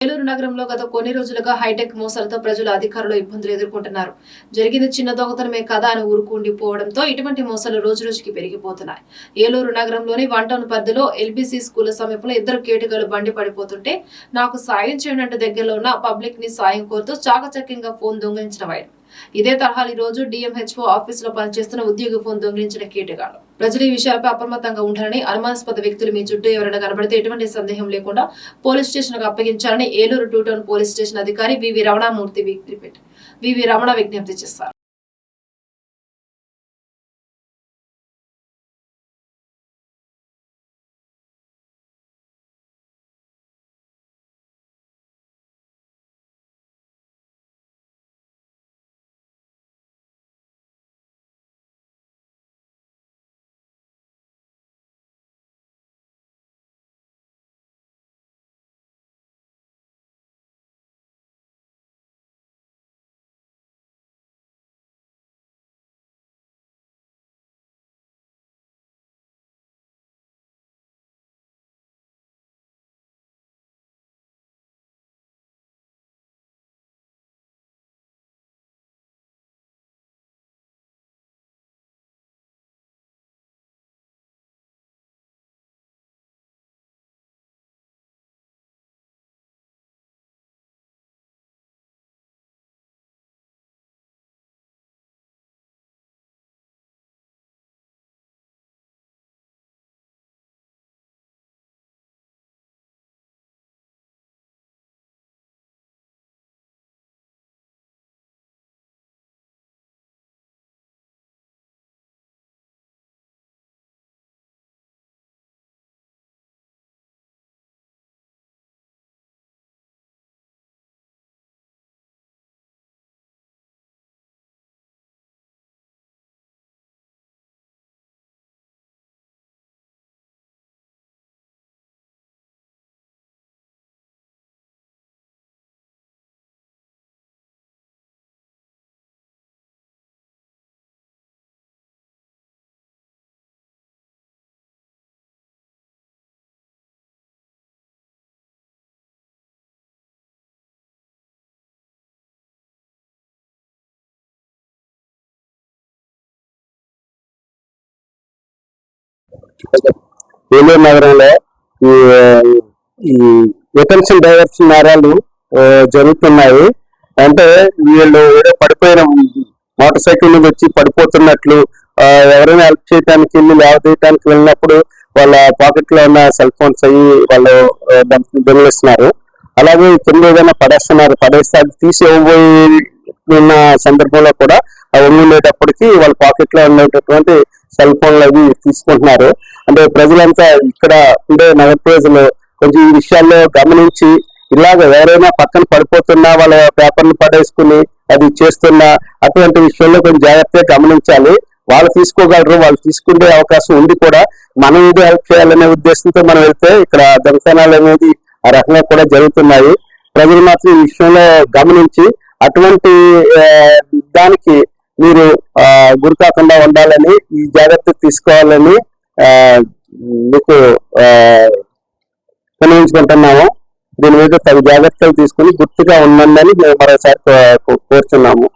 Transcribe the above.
ఏలూరు నగరంలో గత కొన్ని రోజులుగా హైటెక్ మోసాలతో ప్రజలు అధికారులు ఇబ్బందులు ఎదుర్కొంటున్నారు. జరిగింది చిన్న దొంగతనమే కదా అని ఊరుకుండిపోవడంతో ఇటువంటి మోసాలు రోజురోజుకి పెరిగిపోతున్నాయి. ఏలూరు నగరంలోని 1 టౌన్ పరిధిలో ఎల్బీసీ స్కూల్ సమీపంలో 2 కేటుగాలు బండి పడిపోతుంటే నాకు సాయం చేయండి అంటూ దగ్గరలో ఉన్న పబ్లిక్ ని సాయం కోరుతూ చాకచక్యంగా ఫోన్ దొంగిలించిన వైరం. ఇదే తరహాలో ఈ రోజు డిఎంహెచ్ఓ ఆఫీసులో పనిచేస్తున్న ఉద్యోగి ఫోన్ దొంగిలించిన కేటుగాడు. ప్రజలు ఈ విషయాలపై అప్రమత్తంగా ఉండాలని, అనుమానాస్పద వ్యక్తులు మీ చుట్టూ ఎవరైనా కనబడితే ఎటువంటి సందేహం లేకుండా పోలీస్ స్టేషన్ కు అప్పగించాలని ఏలూరు 2 టౌన్ పోలీస్ స్టేషన్ అధికారి వివి రమణ విజ్ఞప్తి చేశారు. ఏలూరు నగరంలో ఈ ఎటెన్షన్ డైవర్షన్ నేరాలు జరుగుతున్నాయి. అంటే వీళ్ళు ఏదో పడిపోయిన మోటార్ సైకిల్ మీద వచ్చి పడిపోతున్నట్లు, ఎవరైనా హెల్ప్ చేయడానికి లేవదీయడానికి వెళ్ళినప్పుడు వాళ్ళ పాకెట్ లో ఉన్న సెల్ ఫోన్స్ అయ్యి వాళ్ళు దొంగిలిస్తున్నారు. అలాగే కింద ఏదైనా పడేస్తే అది తీసి ఉన్న సందర్భంలో కూడా ఉండేటప్పటికి వాళ్ళ పాకెట్ లో ఉండేటటువంటి సెల్ ఫోన్లు అవి తీసుకుంటున్నారు. అంటే ప్రజలంతా ఇక్కడ ఉండే నగర ప్రజలు కొంచెం ఈ విషయాల్లో గమనించి ఇలాగ ఎవరైనా పక్కన పడిపోతున్నా వాళ్ళ పేపర్లు పడేసుకుని అది చేస్తున్నా అటువంటి విషయంలో కొంచెం జాగ్రత్తగా గమనించాలి. వాళ్ళు తీసుకోగలరు, వాళ్ళు తీసుకునే అవకాశం ఉంది కూడా. మనం ఇది హెల్ప్ చేయాలనే ఉద్దేశంతో మనం వెళ్తే ఇక్కడ దొంగతనాలు అనేది ఆ రకంగా కూడా జరుగుతున్నాయి. ప్రజలు మాత్రం ఈ విషయంలో గమనించి అటువంటి దానికి మీరు గురి కాకుండా ఉండాలని, ఈ జాగ్రత్త తీసుకోవాలని మీకు వినియోగించుకుంటున్నాము. దీని మీద తగు జాగ్రత్తలు తీసుకుని గుర్తుగా ఉండండి మేము మరోసారి కోరుతున్నాము.